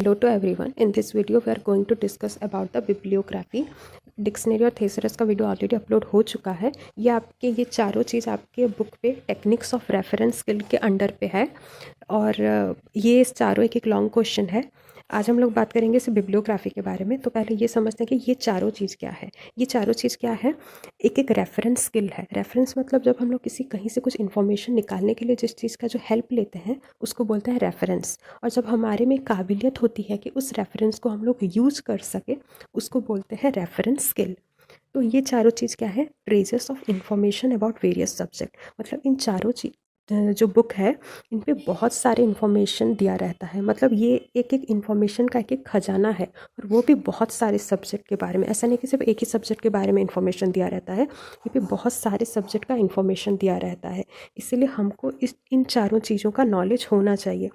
Hello to everyone. In this video, we are going to discuss about the bibliography. Dictionary और थेसरस का video already upload हो चुका है। ये चारों चीज़ आपके बुक पे टेक्निक्स ऑफ रेफरेंस स्किल के अंडर पे है और ये चारों एक लॉन्ग क्वेश्चन है। आज हम लोग बात करेंगे इस बिब्लियोग्राफी के बारे में। तो पहले ये समझते हैं कि ये चारों चीज़ क्या है। ये चारों चीज़ क्या है? एक रेफरेंस स्किल है। रेफरेंस मतलब जब हम लोग किसी कहीं से कुछ इन्फॉर्मेशन निकालने के लिए जिस चीज़ का जो हेल्प लेते हैं उसको बोलते हैं रेफरेंस। और जब हमारे में काबिलियत होती है कि उस रेफरेंस को हम लोग यूज़ कर सके उसको बोलते हैं रेफरेंस स्किल। तो ये चारों चीज़ क्या है? Traces of information about various subject. मतलब इन चारों चीज़ जो बुक है इन पे बहुत सारे इन्फॉर्मेशन दिया रहता है। मतलब ये एक इन्फॉर्मेशन का एक खजाना है और वो भी बहुत सारे सब्जेक्ट के बारे में। ऐसा नहीं कि सिर्फ एक ही सब्जेक्ट के बारे में इन्फॉर्मेशन दिया रहता है, ये पे बहुत सारे सब्जेक्ट का इन्फॉर्मेशन दिया रहता है। इसीलिए हमको इन चारों चीज़ों का नॉलेज होना चाहिए।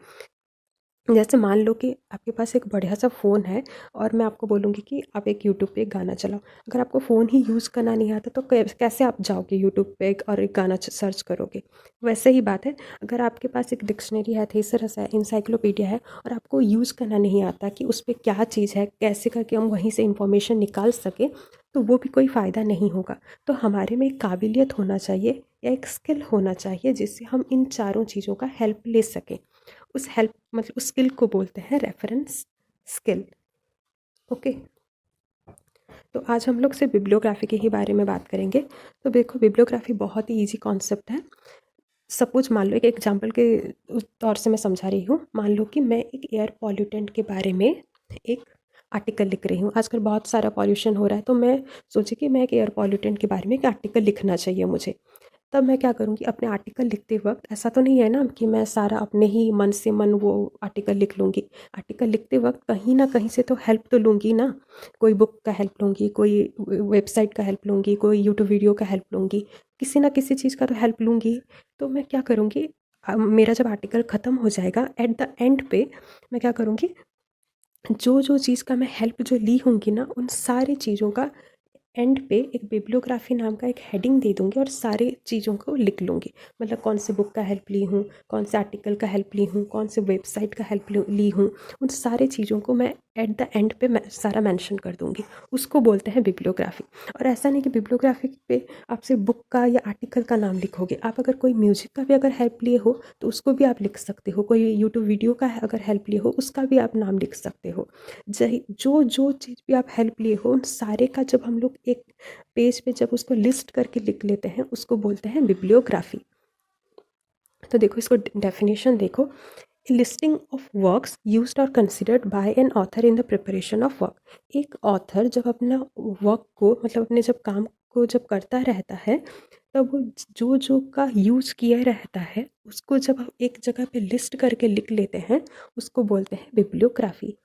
जैसे मान लो कि आपके पास एक बढ़िया सा फ़ोन है और मैं आपको बोलूँगी कि आप एक यूट्यूब पे एक गाना चलाओ। अगर आपको फ़ोन ही यूज़ करना नहीं आता तो कैसे आप जाओगे यूट्यूब पे और एक गाना सर्च करोगे? वैसे ही बात है, अगर आपके पास एक डिक्शनरी है, थेसरस है, इंसाइक्लोपीडिया है और आपको यूज़ करना नहीं आता कि उस पर क्या चीज़ है, कैसे करके हम वहीं से इंफॉर्मेशन निकाल सकें, तो वो भी कोई फ़ायदा नहीं होगा। तो हमारे में एक काबिलियत होना चाहिए या एक स्किल होना चाहिए जिससे हम इन चारों चीज़ों का हेल्प ले सकें। उस हेल्प मतलब उस स्किल को बोलते हैं रेफरेंस स्किल। ओके, तो आज हम लोग सिर्फ बिब्लियोग्राफी के ही बारे में बात करेंगे। तो देखो, बिब्लियोग्राफी बहुत ही इजी कॉन्सेप्ट है। सपोज मान लो, एक एग्जांपल के तौर से मैं समझा रही हूँ। मान लो कि मैं एक एयर पॉल्यूटेंट के बारे में एक आर्टिकल लिख रही हूँ। आजकल बहुत सारा पॉल्यूशन हो रहा है, तो मैं सोची कि मैं एक एयर पॉल्यूटेंट के बारे में एक आर्टिकल लिखना चाहिए मुझे। तब मैं क्या करूँगी, अपने आर्टिकल लिखते वक्त ऐसा तो नहीं है ना कि मैं सारा अपने ही मन से मन वो आर्टिकल लिख लूँगी। आर्टिकल लिखते वक्त कहीं ना कहीं से तो हेल्प तो लूँगी ना। कोई बुक का हेल्प लूँगी, कोई वेबसाइट का हेल्प लूँगी, कोई यूट्यूब वीडियो का हेल्प लूँगी, किसी ना किसी चीज़ का तो हेल्प लूँगी। तो मैं क्या करूँगी, मेरा जब आर्टिकल ख़त्म हो जाएगा एट द एंड पे, मैं क्या करूँगी, जो जो चीज़ का मैं हेल्प जो ली होंगी ना, उन सारी चीज़ों का एंड पे एक बिब्लियोग्राफी नाम का एक हेडिंग दे दूँगी और सारे चीज़ों को लिख लूँगी। मतलब कौन से बुक का हेल्प ली हूँ, कौन से आर्टिकल का हेल्प ली हूँ, कौन से वेबसाइट का हेल्प ली हूँ, उन सारे चीज़ों को मैं एट द एंड पे मैं सारा मेंशन कर दूँगी। उसको बोलते हैं बिब्लियोग्राफी। और ऐसा नहीं कि बिब्लियोग्राफी पे आप सिर्फ बुक का या आर्टिकल का नाम लिखोगे। आप अगर कोई म्यूज़िक का भी अगर हेल्प लिए हो तो उसको भी आप लिख सकते हो। कोई यूट्यूब वीडियो का अगर हेल्प लिए हो उसका भी आप नाम लिख सकते हो। जो जो चीज़ भी आप हेल्प लिए हो उन सारे का जब हम लोग एक पेज पे जब उसको लिस्ट करके लिख लेते हैं उसको बोलते हैं बिब्लियोग्राफी। तो देखो, इसको डेफिनेशन देखो। लिस्टिंग ऑफ वर्क्स यूज्ड और considered bye an author in the preparation of work. एक ऑथर जब अपना वर्क को मतलब अपने जब काम को जब करता रहता है तब वो जो जो का यूज किया रहता है उसको जब हम एक जगह पे लिस्ट करके लिख लेते हैं उसको बोलते हैं बिब्लियोग्राफी।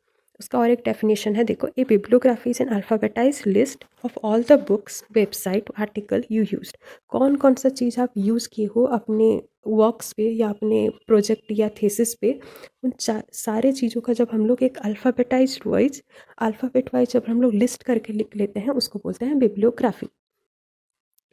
उसका और एक डेफिनेशन है, देखो, a bibliography is an alphabetised list of all the books, website, article you used. कौन कौन सा चीज़ आप यूज़ किए हो अपने वर्क्स पे या अपने प्रोजेक्ट या थीसिस पे, उन सारे चीज़ों का जब हम लोग एक अल्फ़ाबेट वाइज जब हम लोग लिस्ट करके लिख लेते हैं उसको बोलते हैं bibliography.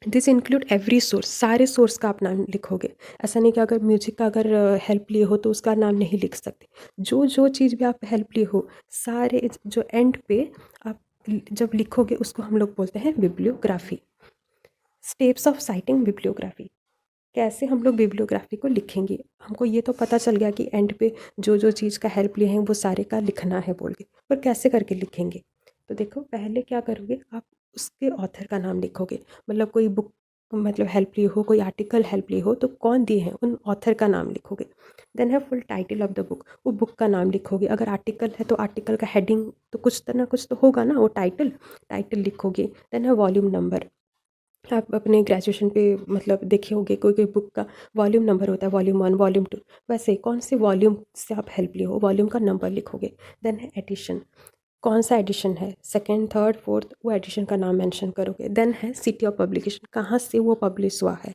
This include every source, सारे सोर्स का आप नाम लिखोगे। ऐसा नहीं कि अगर म्यूजिक का अगर हेल्प लिए हो तो उसका नाम नहीं लिख सकते। जो जो चीज़ भी आप हेल्प लिए हो सारे जो एंड पे आप जब लिखोगे उसको हम लोग बोलते हैं bibliography. Steps of citing bibliography. कैसे हम लोग बिब्लियोग्राफी को लिखेंगे? हमको ये तो पता चल गया कि एंड पे जो जो चीज़ का हेल्प लिए हैं वो सारे का लिखना है बोल के, पर कैसे करके लिखेंगे? तो देखो, पहले क्या करोगे, आप उसके ऑथर का नाम लिखोगे। मतलब कोई बुक मतलब हेल्प लिए हो, कोई आर्टिकल हेल्प लिए हो तो कौन दिए हैं उन ऑथर का नाम लिखोगे। देन है full title of the book, वो बुक का नाम लिखोगे। अगर आर्टिकल है तो आर्टिकल का हेडिंग तो कुछ तो ना कुछ तो होगा ना, वो टाइटल लिखोगे। देन है वॉल्यूम नंबर। आप अपने ग्रेजुएशन पे मतलब देखे होंगे कोई कोई बुक का वॉल्यूम नंबर होता है, वॉल्यूम 1, वॉल्यूम 2। वैसे कौन से वॉल्यूम से आप हेल्प लिए हो, वॉल्यूम का नंबर लिखोगे। देन है एडिशन, कौन सा एडिशन है, सेकंड, थर्ड, फोर्थ, वो एडिशन का नाम मेंशन करोगे। देन है सिटी ऑफ पब्लिकेशन, कहाँ से वो पब्लिश हुआ है।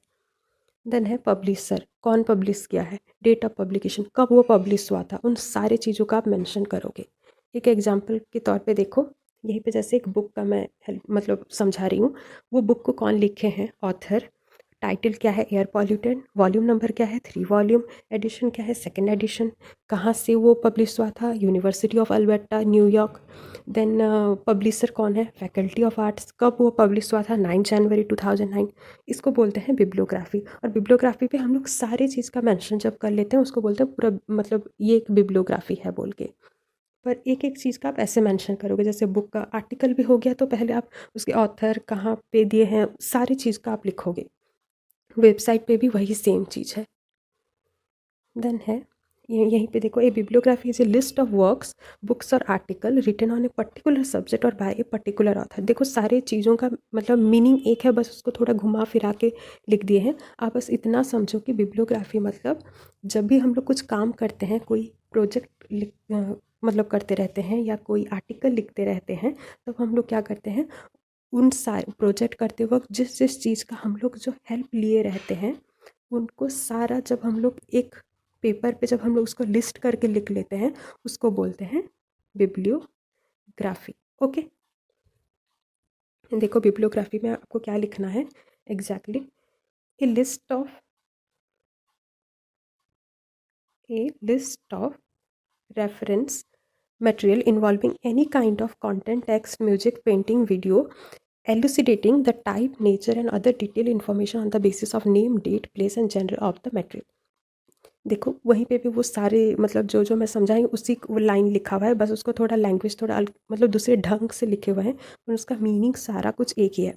देन है पब्लिशर, कौन पब्लिश किया है, डेट ऑफ पब्लिकेशन, कब वो पब्लिश हुआ था। उन सारे चीज़ों का आप मेंशन करोगे। एक एग्जांपल के तौर पे देखो, यहीं पे जैसे एक बुक का मैं मतलब समझा रही हूँ। वो बुक को कौन लिखे हैं, ऑथर, टाइटल क्या है, एयर पॉल्यूटेंट, वॉल्यूम नंबर क्या है, 3 वॉल्यूम, एडिशन क्या है, सेकंड एडिशन, कहाँ से वो पब्लिश हुआ था, university of Alberta New York, then publisher कौन है, फैकल्टी ऑफ आर्ट्स, कब वो पब्लिश हुआ था, 9 जनवरी 2009। इसको बोलते हैं बिब्लियोग्राफी। और बिब्लियोग्राफी पे हम लोग सारी चीज़ का मेंशन जब कर लेते हैं उसको बोलते हैं पूरा, मतलब ये एक बिब्लियोग्राफी है बोल के। पर एक एक चीज़ का आप ऐसे मेंशन करोगे, जैसे बुक का आर्टिकल भी हो गया तो पहले आप उसके ऑथर कहाँ पे दिए हैं सारी चीज़ का आप लिखोगे। वेबसाइट पे भी वही सेम चीज़ है। देन है यहीं पे देखो, a bibliography is a list of works, books और article written on a particular subject और बाय ए पर्टिकुलर ऑथर। देखो सारे चीज़ों का मतलब मीनिंग एक है, बस उसको थोड़ा घुमा फिरा के लिख दिए हैं। आप बस इतना समझो कि बिब्लियोग्राफी मतलब जब भी हम लोग कुछ काम करते हैं, कोई प्रोजेक्ट मतलब करते रहते हैं या कोई आर्टिकल लिखते रहते हैं, तब हम लोग क्या करते हैं, उन सारे प्रोजेक्ट करते वक्त जिस जिस चीज़ का हम लोग जो हेल्प लिए रहते हैं उनको सारा जब हम लोग एक पेपर पे जब हम लोग उसको लिस्ट करके लिख लेते हैं उसको बोलते हैं बिब्लियोग्राफी। ओके, देखो बिब्लियोग्राफी में आपको क्या लिखना है exactly, A list of reference material involving any kind of content, text, music, painting, video, elucidating the type, nature and other detailed information on the basis of name, date, place and genre of the material। देखो वहीं पे भी वो सारे मतलब जो जो मैं समझाई उसी वो लाइन लिखा हुआ है, बस उसको थोड़ा लैंग्वेज थोड़ा मतलब दूसरे ढंग से लिखे हुए हैं, और उसका मीनिंग सारा कुछ एक ही है।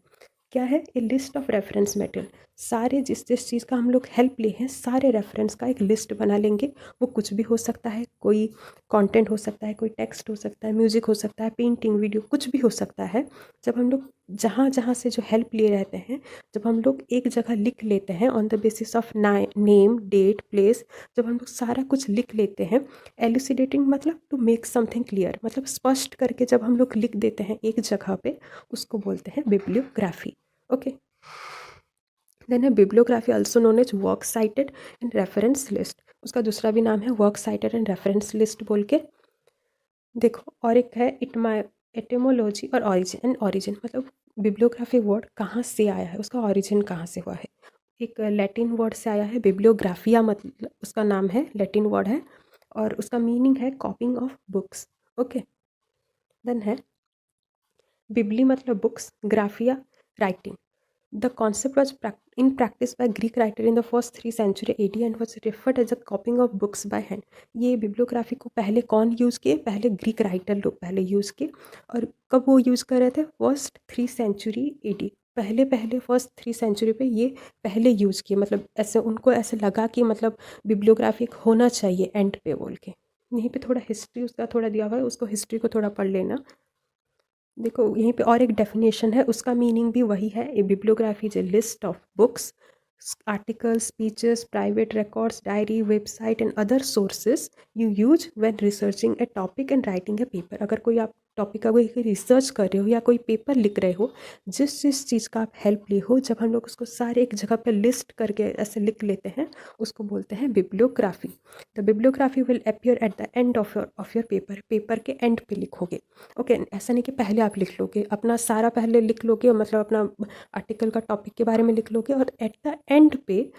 क्या है, ए लिस्ट ऑफ रेफरेंस मटेरियल, सारे जिस जिस चीज़ का हम लोग हेल्प लिए हैं सारे रेफरेंस का एक लिस्ट बना लेंगे। वो कुछ भी हो सकता है, कोई कंटेंट हो सकता है, कोई टेक्स्ट हो सकता है, म्यूज़िक हो सकता है, पेंटिंग, वीडियो, कुछ भी हो सकता है। जब हम लोग जहाँ जहाँ से जो हेल्प लिए रहते हैं, जब हम लोग एक जगह लिख लेते हैं on the basis of name, date, place, जब हम लोग सारा कुछ लिख लेते हैं, एलुसिडेटिंग मतलब टू मेक समथिंग क्लियर, मतलब स्पष्ट करके जब हम लोग लिख देते हैं एक जगह पे, उसको बोलते हैं बिब्लियोग्राफी। ओके, देन है bibliography also known as work cited and reference list. उसका दूसरा भी नाम है work cited and reference list बोल के। देखो और एक है एटिमोलॉजी और ऑरिजिन मतलब बिब्लियोग्राफी वर्ड कहाँ से आया है, उसका ऑरिजिन कहाँ से हुआ है। एक लैटिन वर्ड से आया है बिब्लियोग्राफिया, मतलब उसका नाम है, लैटिन वर्ड है और उसका मीनिंग है copying of books. Okay, then है बिबली मतलब बुक्स, ग्राफिया writing. The concept was in practice by Greek writer in the first 3 century AD and was referred as a copying of books by hand। ये bibliography को पहले कौन use किए, पहले ग्रीक राइटर लोग पहले यूज़ किए। और कब वो यूज़ कर रहे थे, फर्स्ट 3 सेंचुरी AD, पहले पहले फर्स्ट 3 सेंचुरी पे ये पहले यूज़ किए, मतलब ऐसे उनको ऐसे लगा कि मतलब बिब्लियोग्राफी होना चाहिए एंड पे बोल के। यहीं पे थोड़ा हिस्ट्री उसका थोड़ा दिया हुआ है, उसको हिस्ट्री को थोड़ा पढ़ लेना। देखो यहीं पे और एक डेफिनेशन है, उसका मीनिंग भी वही है, a bibliography is a list of books, articles, speeches, private records, diary, website and other sources you use when researching a topic and writing a paper. अगर कोई आप टॉपिक का कोई रिसर्च कर रहे हो या कोई पेपर लिख रहे हो, जिस जिस चीज़ का आप हेल्प लिए हो, जब हम लोग उसको सारे एक जगह पर लिस्ट करके ऐसे लिख लेते हैं उसको बोलते हैं bibliography. The bibliography will appear at the end of your paper, paper के एंड पे लिखोगे। ओके, ऐसा नहीं कि पहले आप लिख लोगे अपना सारा, पहले लिख लोगे मतलब अपना आर्टिकल का टॉपिक के बारे में लिख लोगे और एट द एंड पे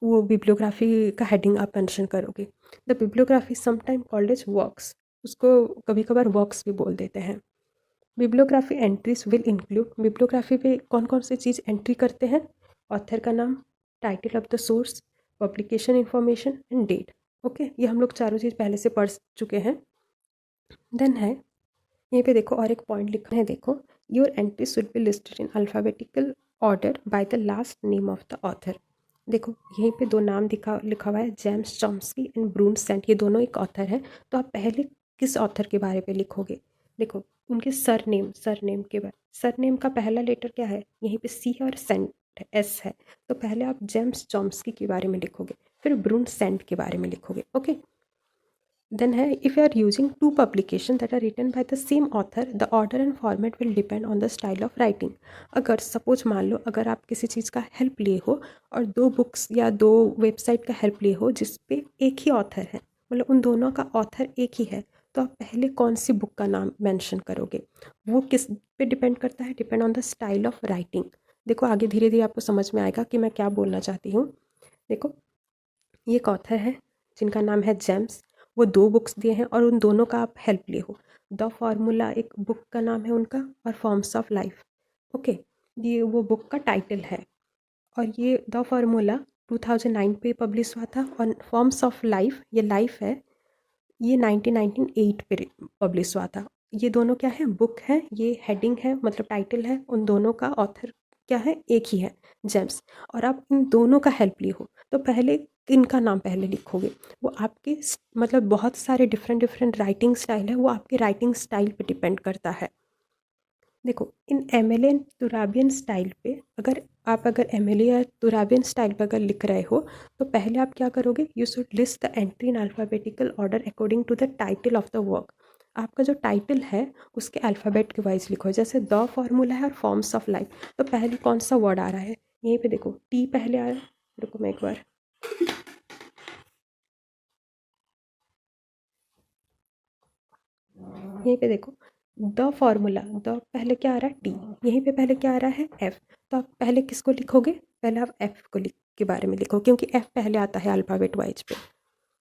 वो बिब्लियोग्राफी का हेडिंग आप मेंशन करोगे। The bibliography sometime called as works, उसको कभी कभार वर्क्स भी बोल देते हैं। Bibliography entries will include, bibliography पे कौन कौन सी चीज़ एंट्री करते हैं, ऑथर का नाम, title of the source, publication information and date. Okay, ये हम लोग चारों चीज़ पहले से पढ़ चुके हैं। देन है यहीं पे देखो और एक पॉइंट लिखना है, देखो your entry should be listed in alphabetical order by the last name of the author. देखो यहीं पे दो नाम लिखा हुआ है, जेम्स चॉम्स्की एंड ब्रून सेंट, ये दोनों एक ऑथर है। तो आप पहले किस ऑथर के बारे में लिखोगे, देखो उनके सरनेम के बारे, सरनेम का पहला लेटर क्या है, यहीं पे सी है और सेंट एस है, तो पहले आप जेम्स चॉम्स्की के बारे में लिखोगे, फिर ब्रून सेंट के बारे में लिखोगे। ओके, then है if you are using two publications that are written by the same author, the order and format will depend on the style of writing। अगर सपोज मान लो अगर आप किसी चीज़ का हेल्प लिए हो और दो बुक्स या दो वेबसाइट का हेल्प लिए हो जिस पे एक ही ऑथर है, मतलब उन दोनों का ऑथर एक ही है, तो आप पहले कौन सी बुक का नाम मेंशन करोगे, वो किस पे डिपेंड करता है, depend on the style of writing. देखो आगे धीरे धीरे आपको समझ में आएगा कि मैं क्या बोलना चाहती हूँ। देखो ये एक ऑथर है जिनका नाम है जेम्स। वो 2 बुक्स दिए हैं और उन दोनों का आप हेल्प लिए हो। द फार्मूला एक बुक का नाम है उनका, और फॉर्म्स ऑफ लाइफ। ओके, ये वो बुक का टाइटल है। और ये द फार्मूला 2009 पे पब्लिश हुआ था, और फॉर्म्स ऑफ लाइफ, ये लाइफ है, ये 1998 पे पब्लिश हुआ था। ये दोनों क्या है, बुक है, ये हेडिंग है मतलब टाइटल है, उन दोनों का ऑथर क्या है, एक ही है, जेम्स। और आप इन दोनों का हेल्प लिए हो तो पहले इनका नाम पहले लिखोगे। वो आपके मतलब बहुत सारे डिफरेंट डिफरेंट राइटिंग स्टाइल है, वो आपके राइटिंग स्टाइल पे डिपेंड करता है। देखो इन एमएलए तुराबियन स्टाइल पे अगर एमएलए या तुराबियन स्टाइल पे अगर लिख रहे हो तो पहले आप क्या करोगे, you should list the entry in alphabetical order according to the title of the work. आपका जो टाइटल है उसके अल्फ़ाबेट के वाइज लिखो। जैसे द फार्मूला है और फॉर्म्स ऑफ लाइफ, तो पहले कौन सा वर्ड आ रहा है, यहीं पे देखो टी पहले आया। रुको मैं एक बार, यहीं पे देखो द फार्मूला, द पहले क्या आ रहा है, टी। यहीं पे पहले क्या आ रहा है, एफ। तो आप पहले किसको लिखोगे, पहले आप एफ को लिख के बारे में लिखो, क्योंकि एफ पहले आता है अल्फ़ाबेट वाइज पे।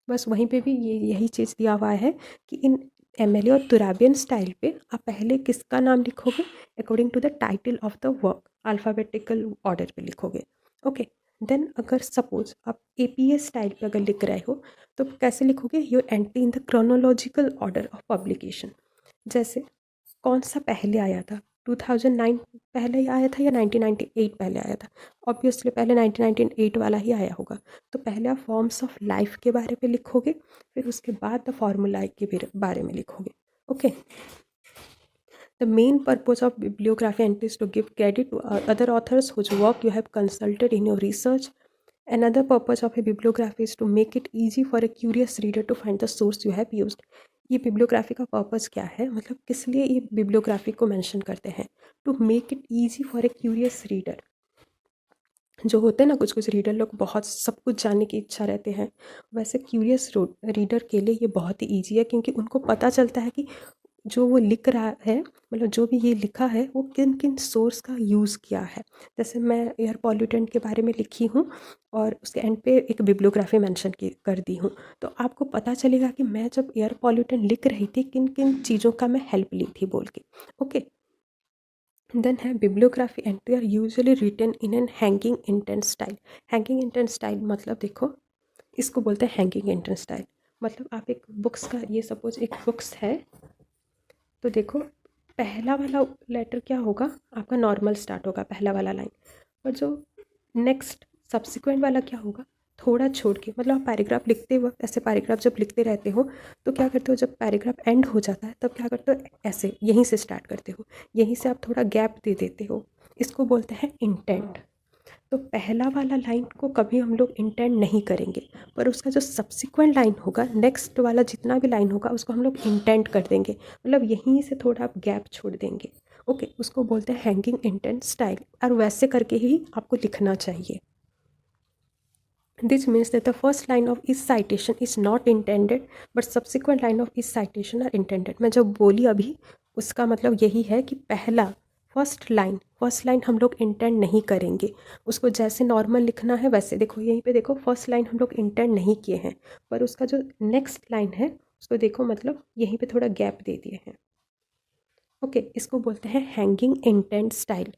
बस वहीं पे भी यही चीज़ दिया हुआ है कि इन एमएलए और तुराबियन स्टाइल पे आप पहले किसका नाम लिखोगे, according to the title of the work, alphabetical order पे लिखोगे। ओके, देन अगर सपोज आप एपीए स्टाइल पे अगर लिख रहे हो तो कैसे लिखोगे, your entry in the chronological order of publication. जैसे कौन सा पहले आया था, 2009 पहले ही आया था या 1998 पहले आया था, ऑब्वियसली पहले 1998 वाला ही आया होगा। तो पहले आप फॉर्म्स ऑफ लाइफ के बारे में लिखोगे, फिर उसके बाद द फार्मूला के बारे में लिखोगे। Okay, the main purpose of bibliography entries to give credit to other authors whose work you have consulted in your research. Another purpose of a bibliography is to make it easy for a curious reader to find the source you have used. ये bibliography का purpose क्या है, मतलब किस लिए ये bibliography को mention करते हैं, to make it easy for a curious reader. जो होते हैं ना कुछ कुछ रीडर लोग, बहुत सब कुछ जानने की इच्छा रहते हैं, वैसे क्यूरियस रीडर के लिए ये बहुत ही ईजी है, क्योंकि उनको पता चलता है कि जो वो लिख रहा है, मतलब जो भी ये लिखा है वो किन किन सोर्स का यूज़ किया है। जैसे मैं एयर पॉल्यूटेंट के बारे में लिखी हूँ और उसके एंड पे एक बिब्लियोग्राफी मेंशन की कर दी हूँ, तो आपको पता चलेगा कि मैं जब एयर पॉल्यूटेंट लिख रही थी किन किन चीज़ों का मैं हेल्प ली थी बोल के। ओके, देन है bibliography entry are usually written in an hanging intent style. Hanging intent style मतलब देखो, इसको बोलते हैं हैंगिंग इंटेंट स्टाइल। मतलब आप एक बुक्स का, ये सपोज एक बुक्स है, तो देखो पहला वाला लेटर क्या होगा, आपका नॉर्मल स्टार्ट होगा पहला वाला लाइन, और जो नेक्स्ट सब्सिक्वेंट वाला क्या होगा, थोड़ा छोड़ के, मतलब आप पैराग्राफ लिखते वक्त ऐसे पैराग्राफ जब लिखते रहते हो तो क्या करते हो, जब पैराग्राफ एंड हो जाता है तब क्या करते हो, ऐसे यहीं से स्टार्ट करते हो, यहीं से आप थोड़ा गैप दे देते हो। इसको बोलते हैं इंटेंट। तो पहला वाला लाइन को कभी हम लोग इंटेंड नहीं करेंगे, पर उसका जो सब्सिक्वेंट लाइन होगा, नेक्स्ट वाला जितना भी लाइन होगा उसको हम लोग इंटेंड कर देंगे, मतलब यहीं से थोड़ा आप गैप छोड़ देंगे। ओके, उसको बोलते हैं हैंगिंग इंटेंट स्टाइल, और वैसे करके ही आपको लिखना चाहिए। This means that the first line of इस citation is not indented but subsequent line of इस साइटेशन आर इंटेंडेड। मैं जब बोली अभी उसका मतलब यही है कि फर्स्ट लाइन हम लोग इंटेंड नहीं करेंगे, उसको जैसे नॉर्मल लिखना है वैसे। देखो यहीं पे देखो फर्स्ट लाइन हम लोग इंटेंड नहीं किए हैं, पर उसका जो नेक्स्ट लाइन है उसको देखो, मतलब यहीं पे थोड़ा गैप दे दिए हैं। ओके, इसको बोलते हैं hanging intent style.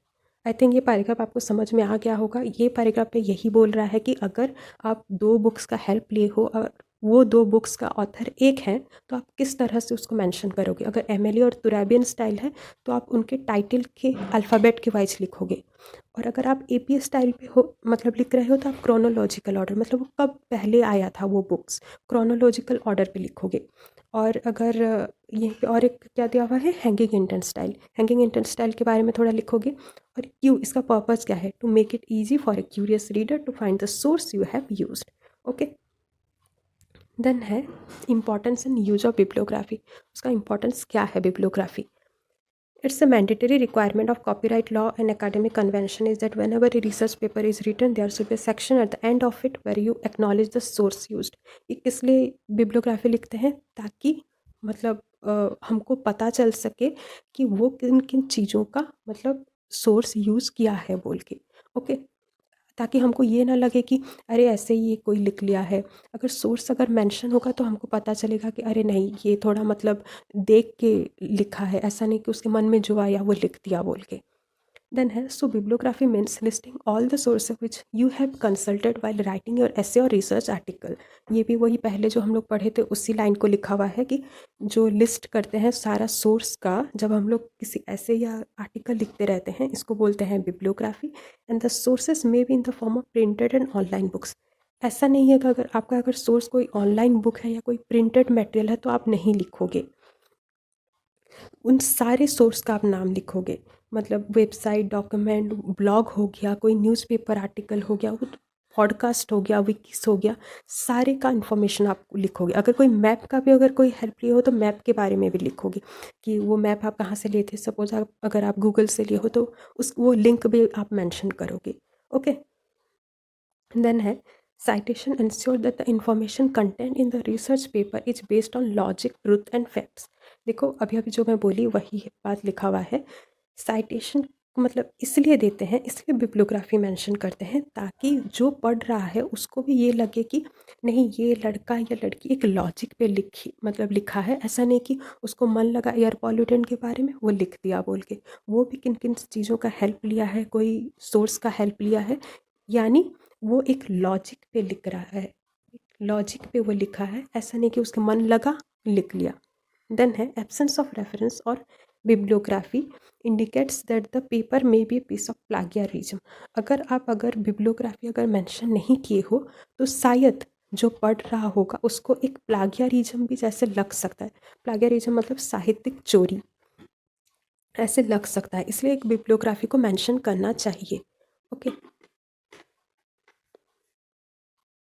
I think ये पैराग्राफ आपको समझ में आ गया होगा। ये पैराग्राफ पे यही बोल रहा है कि अगर आप 2 बुक्स का हेल्प लिए हो और वो 2 बुक्स का ऑथर एक है, तो आप किस तरह से उसको मेंशन करोगे। अगर एमएलए और तुराबियन स्टाइल है तो आप उनके टाइटल के अल्फ़ाबेट के वाइज लिखोगे, और अगर आप एपीए स्टाइल पे हो मतलब लिख रहे हो तो आप क्रोनोलॉजिकल ऑर्डर, मतलब वो कब पहले आया था वो बुक्स, क्रोनोलॉजिकल ऑर्डर पे लिखोगे। और अगर यहीं पे और एक क्या दिया हुआ है, hanging intent style, hanging intent style के बारे में थोड़ा लिखोगे। और क्यों, इसका पर्पस क्या है, to make it easy for a curious reader to find the source you have used. Okay, then है importance and use of bibliography. उसका इंपॉर्टेंस क्या है bibliography. It's a mandatory requirement of copyright law and academic convention is that whenever a research paper is written, there should be a section at the end of it where you acknowledge the source used. इसलिए bibliography लिखते हैं ताकि मतलब हमको पता चल सके कि वो किन किन चीज़ों का मतलब सोर्स यूज़ किया है बोल के। ओके, ताकि हमको ये ना लगे कि अरे ऐसे ही ये कोई लिख लिया है। अगर सोर्स अगर मेंशन होगा तो हमको पता चलेगा कि अरे नहीं, ये थोड़ा मतलब देख के लिखा है, ऐसा नहीं कि उसके मन में जो आया वो लिख दिया बोल के। देन है so bibliography means listing all the sources which you have consulted while writing your essay और रिसर्च आर्टिकल। ये भी वही पहले जो हम लोग पढ़े थे उसी लाइन को लिखा हुआ है कि जो लिस्ट करते हैं सारा सोर्स का, जब हम लोग किसी ऐसे या आर्टिकल लिखते रहते हैं, इसको बोलते हैं bibliography. And the sources may be in the form of printed and online books. ऐसा नहीं है कि अगर आपका अगर सोर्स कोई ऑनलाइन बुक है या कोई प्रिंटेड मटेरियल है तो आप नहीं लिखोगे, उन सारे सोर्स का आप नाम लिखोगे। मतलब वेबसाइट, डॉक्यूमेंट, ब्लॉग हो गया, कोई न्यूज़पेपर आर्टिकल हो गया, पॉडकास्ट हो गया, विकीस हो गया, सारे का इन्फॉर्मेशन आप लिखोगे। अगर कोई मैप का भी अगर कोई हेल्प लिए हो तो मैप के बारे में भी लिखोगे कि वो मैप आप कहाँ से लिए थे। सपोज आप अगर आप गूगल से लिए हो तो उस वो लिंक भी आप मेंशन करोगे। ओके, देन है citation ensure that the information contained in the research paper is based on logic, truth and facts। देखो अभी अभी जो मैं बोली वही बात लिखा हुआ है। साइटेशन मतलब इसलिए देते हैं, इसलिए बिब्लियोग्राफी मेंशन करते हैं ताकि जो पढ़ रहा है उसको भी ये लगे कि नहीं, ये लड़का या लड़की एक लॉजिक पे लिखी मतलब लिखा है। ऐसा नहीं कि उसको मन लगा एयर पॉल्यूटेंट के बारे में वो लिख दिया बोल के। वो भी किन किन चीज़ों का हेल्प लिया है, कोई सोर्स का हेल्प लिया है, यानी वो एक लॉजिक पे लिख रहा है, लॉजिक पे वो लिखा है। ऐसा नहीं कि उसका मन लगा लिख लिया। देन है एब्सेंस ऑफ रेफरेंस और bibliography indicates that the paper may be piece of plagiarism. अगर बिब्लियोग्राफी अगर मेंशन नहीं किए हो तो शायद जो पढ़ रहा होगा उसको एक प्लागियरिज्म भी जैसे लग सकता है। प्लागियरिज्म मतलब साहित्यिक चोरी, ऐसे लग सकता है, इसलिए एक बिब्लियोग्राफी को मेंशन करना चाहिए। ओके,